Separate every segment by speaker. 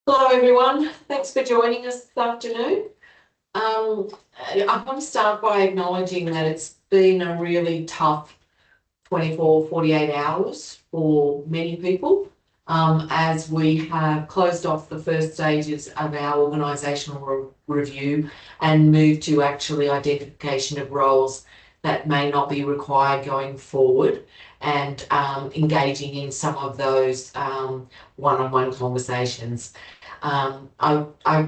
Speaker 1: Hello everyone, thanks for joining us this afternoon. I want to start by acknowledging that it's been a really tough 24, 48 hours for many people as we have closed off the first stages of our organisational review and moved to actually identification of roles that may not be required going forward and engaging in some of those one-on-one conversations. I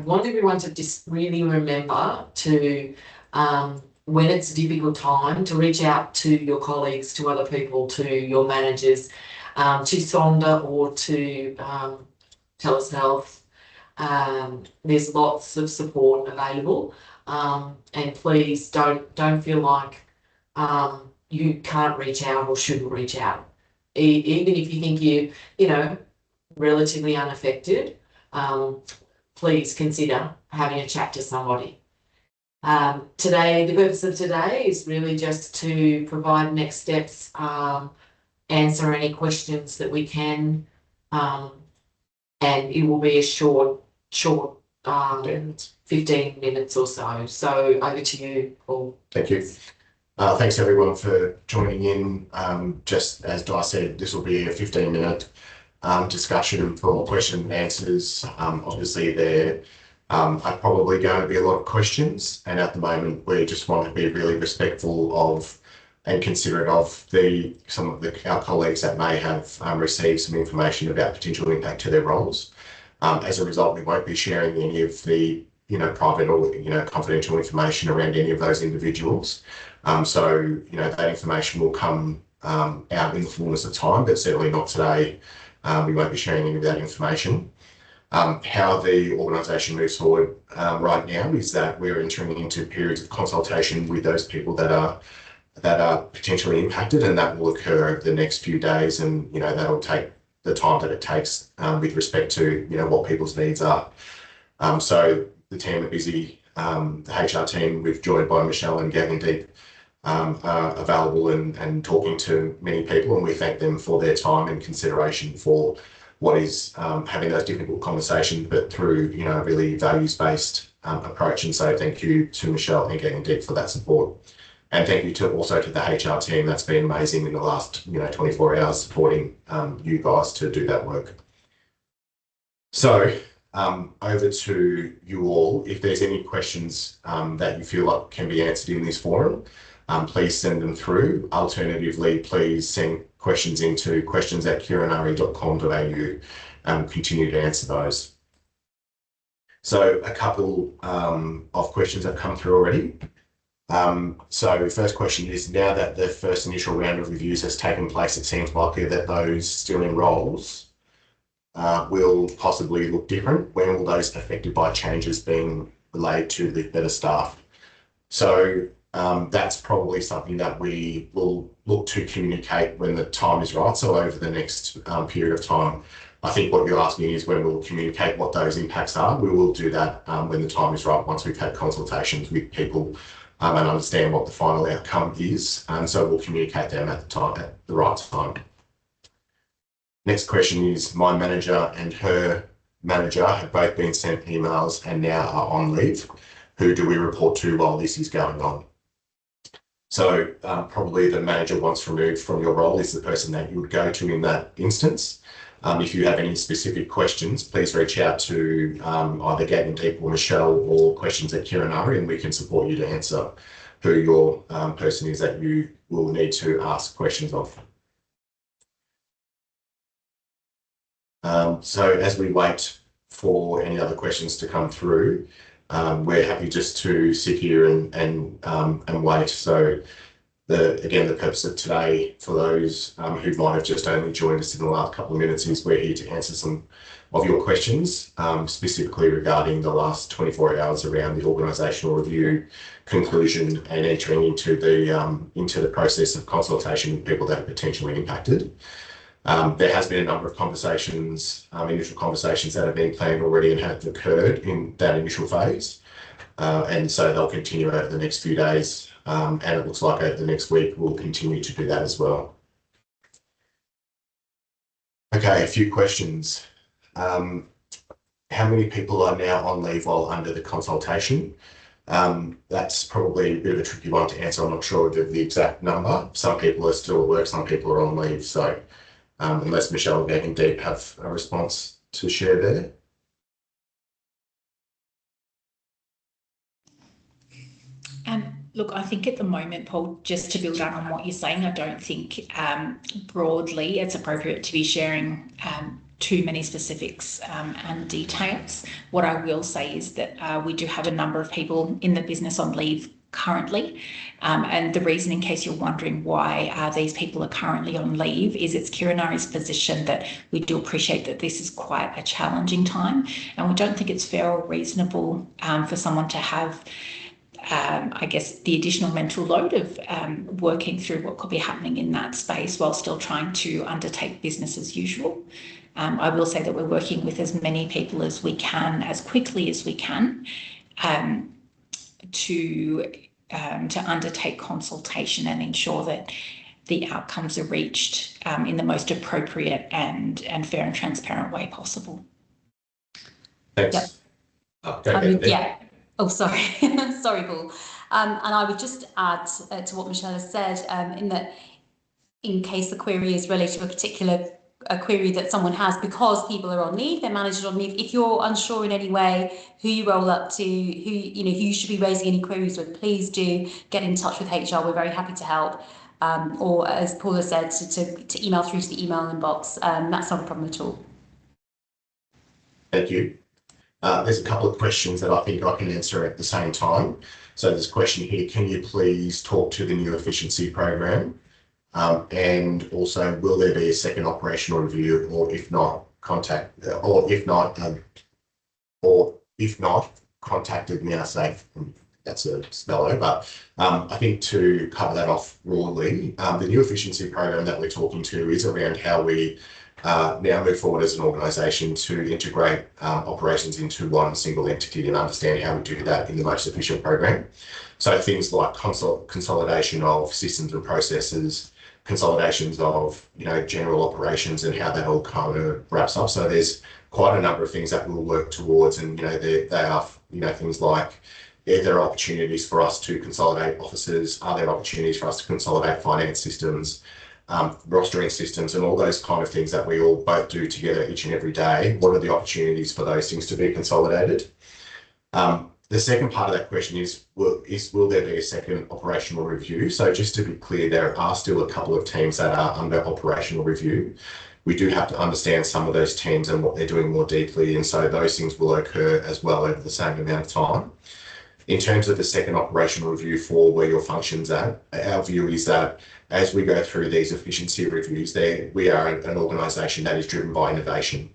Speaker 1: want everyone to just really remember to, when it's a difficult time, to reach out to your colleagues, to other people, to your managers, to Sonda or to TELUS Health. There's lots of support available, and please don't feel like you can't reach out or shouldn't reach out. Even if you think you relatively unaffected, please consider having a chat to somebody. Today, the purpose of today is really just to provide next steps, answer any questions that we can, and it will be a short 15 minutes or so. So over to you, Paul.
Speaker 2: Thank you. Thanks everyone for joining in. Just as Di said, this will be a 15-minute discussion for question and answers. Obviously there are probably going to be a lot of questions, and at the moment we just want to be really respectful of and considerate of some of our colleagues that may have received some information about potential impact to their roles. As a result, we won't be sharing any of the private or confidential information around any of those individuals. So that information will come out in the fullness of time, but certainly not today. We won't be sharing any of that information. How the organisation moves forward right now is that we're entering into periods of consultation with those people that are potentially impacted, and that will occur over the next few days, and that'll take the time that it takes with respect to what people's needs are. So the team are busy. The HR team, we've joined by Michelle and Gagandeep, are available and talking to many people, and we thank them for their time and consideration for what is having those difficult conversations, but through a really values-based approach. And so thank you to Michelle and Gagandeep for that support, and thank you also to the HR team. That's been amazing in the last 24 hours supporting you guys to do that work. So over to you all. If there's any questions that you feel like can be answered in this forum, please send them through. Alternatively, please send questions into questions@kirinari.com.au. Continue to answer those. So a couple of questions have come through already. So first question is, now that the first initial round of reviews has taken place, it seems likely that those still in roles will possibly look different. When will those affected by changes being relayed to the better staff? So that's probably something that we will look to communicate when the time is right. So over the next period of time, I think what you're asking is when we'll communicate what those impacts are. We will do that when the time is right, once we've had consultations with people and understand what the final outcome is. And so we'll communicate them at the right time. Next question is, my manager and her manager have both been sent emails and now are on leave. Who do we report to while this is going on? So probably the manager once removed from your role is the person that you would go to in that instance. If you have any specific questions, please reach out to either Gagandeep or Michelle, or questions@Kirinari, and we can support you to answer who your person is that you will need to ask questions of. So as we wait for any other questions to come through, we're happy just to sit here and wait. So again, the purpose of today, for those who might have just only joined us in the last couple of minutes, is we're here to answer some of your questions, specifically regarding the last 24 hours around the organisational review conclusion and entering into the process of consultation with people that are potentially impacted. There has been a number of conversations, initial conversations that have been planned already and have occurred in that initial phase. And so they'll continue over the next few days. And it looks like over the next week, we'll continue to do that as well. Okay, a few questions. how many people are now on leave while under the consultation? That's probably a bit of a tricky one to answer. I'm not sure of the exact number. Some people are still at work, some people are on leave. So unless Michelle and Meg and Deep have a response to share there.
Speaker 3: Look, I think at the moment, Paul, just to build on what you're saying, I don't think broadly it's appropriate to be sharing too many specifics and details. What I will say is that we do have a number of people in the business on leave currently, and the reason, in case you're wondering why these people are currently on leave, is it's Kirinari's position that we do appreciate that this is quite a challenging time, and we don't think it's fair or reasonable for someone to have I guess the additional mental load of working through what could be happening in that space while still trying to undertake business as usual. I will say that we're working with as many people as we can, as quickly as we can, to undertake consultation and ensure that the outcomes are reached in the most appropriate and fair and transparent way possible.
Speaker 2: Thanks.
Speaker 4: Yep. Yeah. Oh, sorry. Sorry, Paul. And I would just add to what Michelle has said, in that in case the query is related to a particular query that someone has because people are on leave, their managers are on leave, if you're unsure in any way who you roll up to, who you should be raising any queries with, please do get in touch with HR. We're very happy to help. Or as Paul has said, to email through to the email inbox. That's not a problem at all.
Speaker 2: Thank you. There's a couple of questions that I think I can answer at the same time. So there's a question here, can you please talk to the new efficiency program? And also, will there be a second operational review, or if not, contacted Meosafe? That's a spello, but I think to cover that off broadly, the new efficiency program that we're talking to is around how we now move forward as an organisation to integrate operations into one single entity and understand how we do that in the most efficient program. So things like consolidation of systems and processes, consolidations of general operations, and how that all kind of wraps up. So there's quite a number of things that we'll work towards, and they are things like, are there opportunities for us to consolidate offices? Are there opportunities for us to consolidate finance systems, rostering systems, and all those kind of things that we all both do together each and every day? What are the opportunities for those things to be consolidated? The second part of that question is will there be a second operational review? So just to be clear, there are still a couple of teams that are under operational review. We do have to understand some of those teams and what they're doing more deeply, and so those things will occur as well over the same amount of time. In terms of the second operational review for where your function's at, our view is that as we go through these efficiency reviews, we are an organisation that is driven by innovation.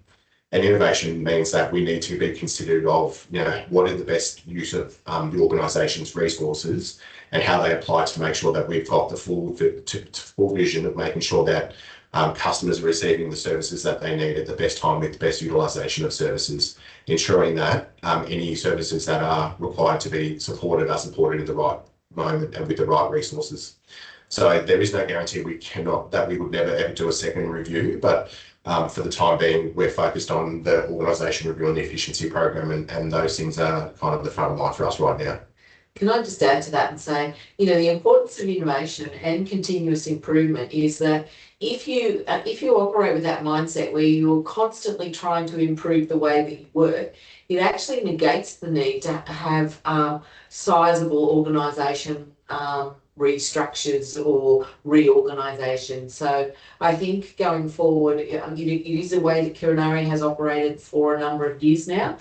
Speaker 2: And innovation means that we need to be considerate of, what are the best use of the organisation's resources and how they apply to make sure that we've got the full vision of making sure that customers are receiving the services that they need at the best time with the best utilisation of services, ensuring that any services that are required to be supported are supported in the right moment and with the right resources. So there is no guarantee that we would never ever do a second review, but for the time being, we're focused on the organisation review and the efficiency program, and those things are kind of the front of mind for us right now.
Speaker 1: Can I just add to that and say, the importance of innovation and continuous improvement is that if you operate with that mindset where you're constantly trying to improve the way that you work, it actually negates the need to have sizable organisation restructures or reorganisation. So I think going forward, it is a way that Kirinari has operated for a number of years now.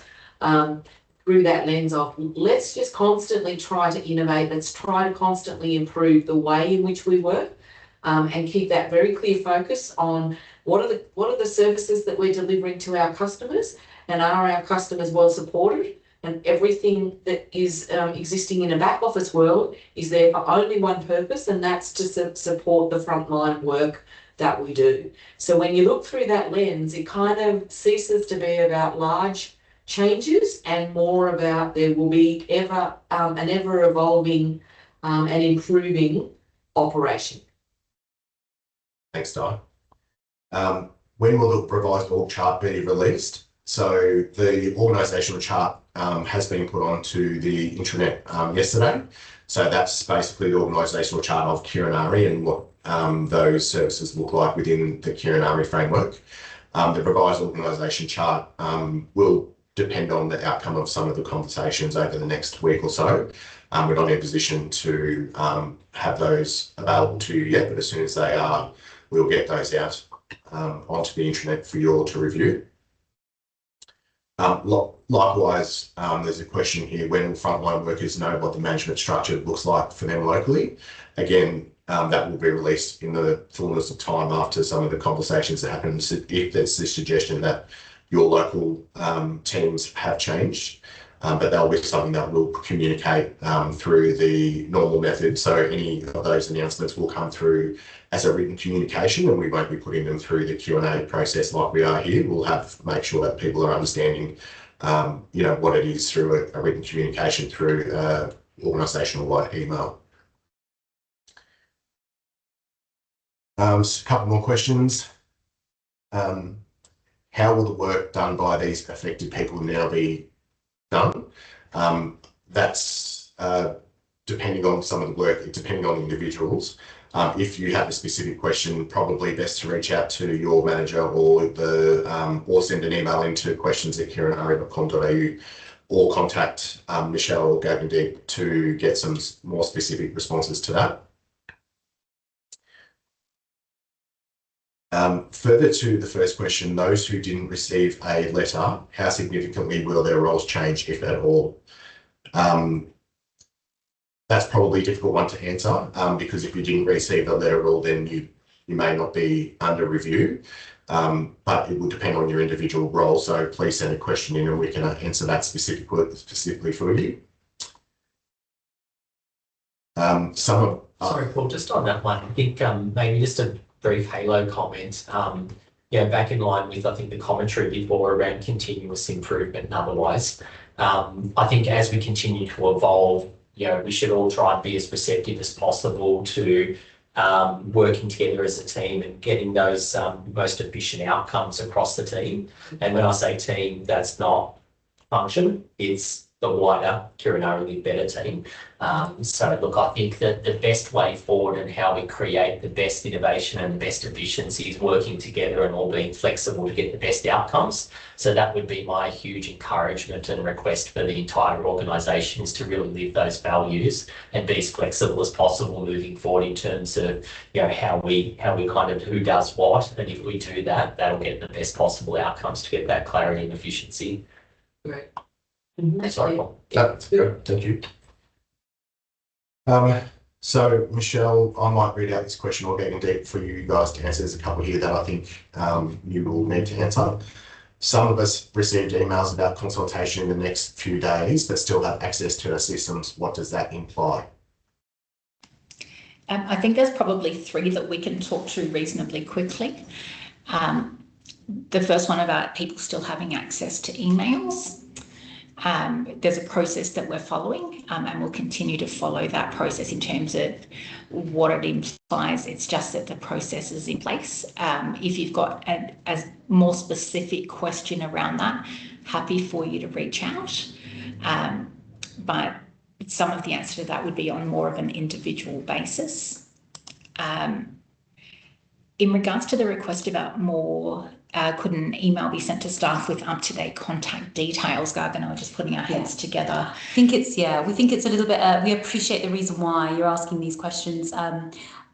Speaker 1: Through that lens of, let's just constantly try to innovate, let's try to constantly improve the way in which we work, and keep that very clear focus on what are the services that we're delivering to our customers, and are our customers well supported, and everything that is existing in a back office world is there for only one purpose, and that's to support the frontline work that we do. So when you look through that lens, it kind of ceases to be about large changes and more about there will be an ever evolving and improving operation.
Speaker 2: Thanks, Di. When will the revised org chart be released? So the organisational chart has been put onto the intranet yesterday. So that's basically the organisational chart of Kirinari and what those services look like within the Kirinari framework. The revised organisation chart will depend on the outcome of some of the conversations over the next week or so. We're not in a position to have those available to you yet, but as soon as they are, we'll get those out onto the intranet for you all to review. Likewise, there's a question here, when will frontline workers know what the management structure looks like for them locally? Again, that will be released in the fullness of time after some of the conversations that happen, if there's this suggestion that your local teams have changed. But that'll be something that we'll communicate through the normal method. So any of those announcements will come through as a written communication, and we won't be putting them through the Q&A process like we are here. We'll make sure that people are understanding, what it is through a written communication through organisational-wide email. A couple more questions. How will the work done by these affected people now be done? That's depending on some of the work, depending on individuals. If you have a specific question, probably best to reach out to your manager or send an email into questions@kirinari.com.au or contact Michelle or Gagandeep to get some more specific responses to that. Further to the first question, those who didn't receive a letter, how significantly will their roles change, if at all? That's probably a difficult one to answer because if you didn't receive a letter at all, then you may not be under review, but it will depend on your individual role. So please send a question in and we can answer that specifically for you.
Speaker 5: Sorry, Paul, just on that one, I think maybe just a brief halo comment. Back in line with, I think, the commentary before around continuous improvement and otherwise. I think as we continue to evolve, we should all try and be as receptive as possible to working together as a team and getting those most efficient outcomes across the team. And when I say team, that's not function, it's the wider Kirinari Live Better team. So look, I think that the best way forward and how we create the best innovation and the best efficiency is working together and all being flexible to get the best outcomes. So that would be my huge encouragement and request for the entire organisation, is to really live those values and be as flexible as possible moving forward in terms of how we kind of who does what, and if we do that, that'll get the best possible outcomes to get that clarity and efficiency.
Speaker 1: Great.
Speaker 5: Sorry, Paul.
Speaker 2: That's good. Thank you. So Michelle, I might read out this question or Gagandeep for you guys to answer. There's a couple here that I think you will need to answer. Some of us received emails about consultation in the next few days but still have access to our systems. What does that imply?
Speaker 3: I think there's probably three that we can talk to reasonably quickly. The first one about people still having access to emails. There's a process that we're following and we'll continue to follow that process in terms of what it implies. It's just that the process is in place. If you've got a more specific question around that, happy for you to reach out. But some of the answer to that would be on more of an individual basis. In regards to the request about more, could an email be sent to staff with up-to-date contact details? Garg and I are just putting our heads together.
Speaker 4: We think it's a little bit, we appreciate the reason why you're asking these questions.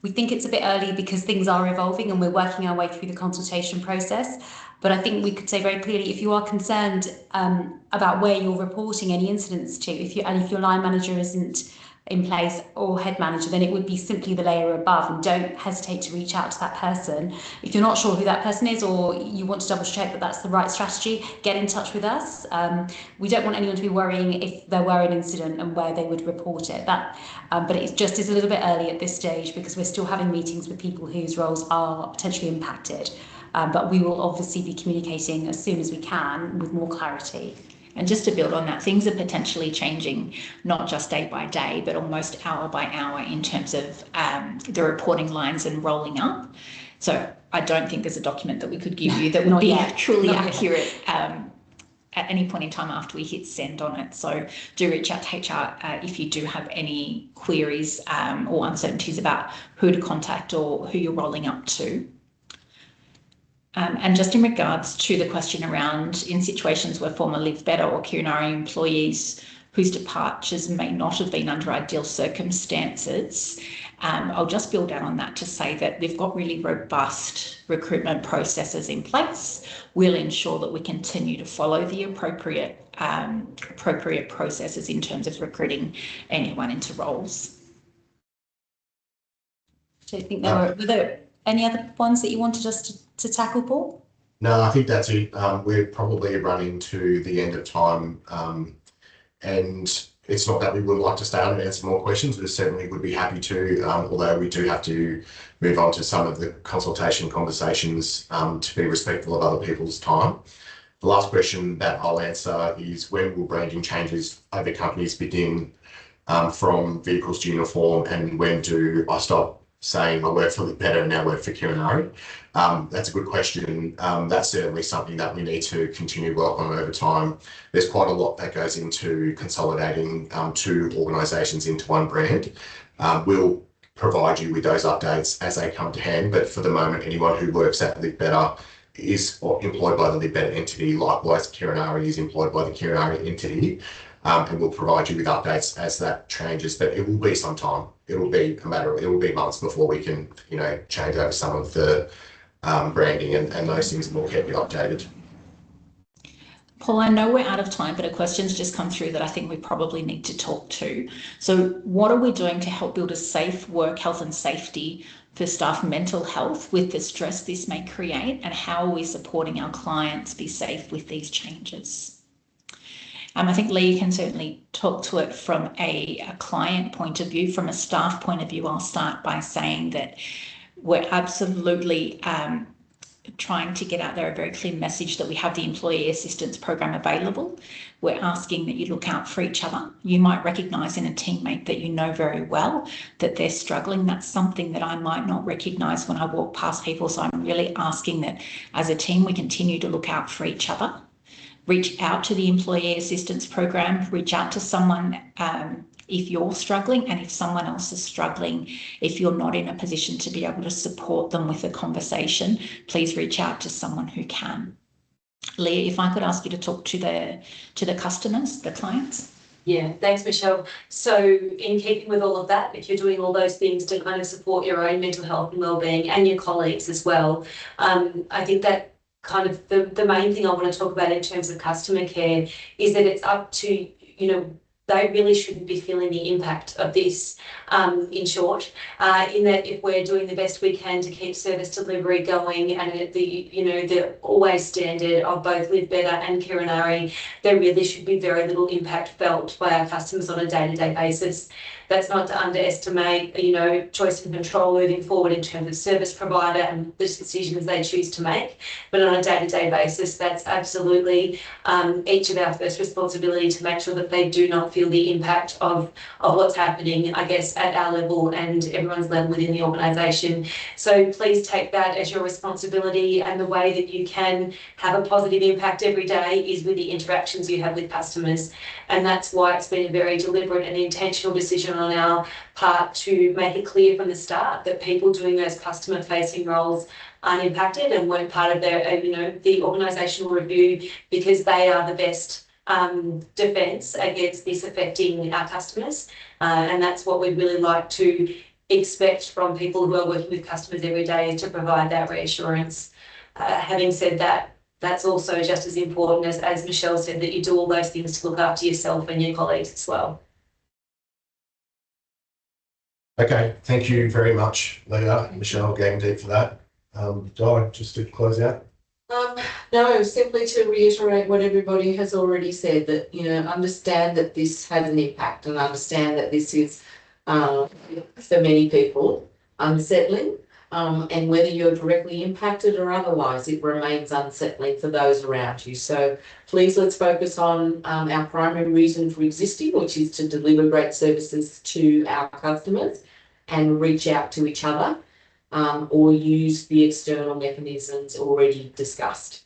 Speaker 4: We think it's a bit early because things are evolving and we're working our way through the consultation process. But I think we could say very clearly, if you are concerned about where you're reporting any incidents to, if your line manager isn't in place or head manager, then it would be simply the layer above, and don't hesitate to reach out to that person. If you're not sure who that person is or you want to double check that that's the right strategy, get in touch with us. We don't want anyone to be worrying if there were an incident and where they would report it. But it just is a little bit early at this stage because we're still having meetings with people whose roles are potentially impacted. But we will obviously be communicating as soon as we can with more clarity.
Speaker 3: And just to build on that, things are potentially changing, not just day by day, but almost hour by hour in terms of the reporting lines and rolling up. So I don't think there's a document that we could give you that would be truly accurate at any point in time after we hit send on it. So do reach out to HR if you do have any queries or uncertainties about who to contact or who you're rolling up to. And just in regards to the question around in situations where former Live Better or Kirinari employees whose departures may not have been under ideal circumstances, I'll just build out on that to say that they've got really robust recruitment processes in place. We'll ensure that we continue to follow the appropriate processes in terms of recruiting anyone into roles.
Speaker 4: Do you think were there any other ones that you wanted us to tackle, Paul?
Speaker 2: No, I think that's it. We're probably running to the end of time, and it's not that we wouldn't like to stay on and answer more questions. We certainly would be happy to, although we do have to move on to some of the consultation conversations to be respectful of other people's time. The last question that I'll answer is, when will branding changes over companies begin from vehicles to uniform, and when do I stop saying I work for Live Better and now work for Kirinari? That's a good question. That's certainly something that we need to continue work on over time. There's quite a lot that goes into consolidating two organisations into one brand. We'll provide you with those updates as they come to hand, but for the moment, anyone who works at Live Better is employed by the Live Better entity. Likewise, Kirinari is employed by the Kirinari entity. And we'll provide you with updates as that changes, but it will be some time. It will be months before we can, change over some of the branding and those things, and we'll keep you updated.
Speaker 3: Paul, I know we're out of time, but a question's just come through that I think we probably need to talk to. So what are we doing to help build a safe work health and safety for staff mental health with the stress this may create, and how are we supporting our clients be safe with these changes? I think Lee can certainly talk to it from a client point of view. From a staff point of view, I'll start by saying that we're absolutely trying to get out there a very clear message that we have the employee assistance program available. We're asking that you look out for each other. You might recognise in a teammate that you know very well that they're struggling. That's something that I might not recognise when I walk past people. So I'm really asking that as a team, we continue to look out for each other. Reach out to the employee assistance program, reach out to someone if you're struggling, and if someone else is struggling, if you're not in a position to be able to support them with a conversation, please reach out to someone who can. Leah, if I could ask you to talk to the customers, the clients.
Speaker 6: Yeah, thanks, Michelle. So in keeping with all of that, if you're doing all those things to kind of support your own mental health and wellbeing and your colleagues as well, I think that kind of the main thing I want to talk about in terms of customer care is that it's up to, they really shouldn't be feeling the impact of this, in short, in that if we're doing the best we can to keep service delivery going and at the always standard of both Live Better and Kirinari, there really should be very little impact felt by our customers on a day-to-day basis. That's not to underestimate, choice and control moving forward in terms of service provider and the decisions they choose to make. But on a day-to-day basis, that's absolutely each of our first responsibility to make sure that they do not feel the impact of what's happening, I guess, at our level and everyone's level within the organisation. So please take that as your responsibility, and the way that you can have a positive impact every day is with the interactions you have with customers. And that's why it's been a very deliberate and intentional decision on our part to make it clear from the start that people doing those customer facing roles aren't impacted and weren't part of their, the organisational review, because they are the best defence against this affecting our customers. And that's what we'd really like to expect from people who are working with customers every day, is to provide that reassurance. Having said that, that's also just as important as Michelle said, that you do all those things to look after yourself and your colleagues as well.
Speaker 2: Okay, thank you very much, Leah and Michelle, Game Deep, for that. Di, just to close out.
Speaker 1: No, simply to reiterate what everybody has already said, that, understand that this has an impact, and understand that this is, for many people, unsettling. And whether you're directly impacted or otherwise, it remains unsettling for those around you. So please, let's focus on our primary reason for existing, which is to deliver great services to our customers, and reach out to each other, or use the external mechanisms already discussed.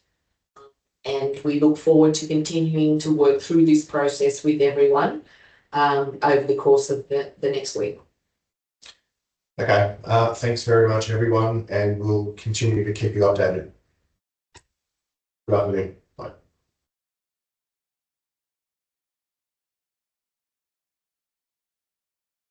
Speaker 1: and we look forward to continuing to work through this process with everyone over the course of the next week.
Speaker 2: Okay, thanks very much, everyone, and we'll continue to keep you updated. Good afternoon.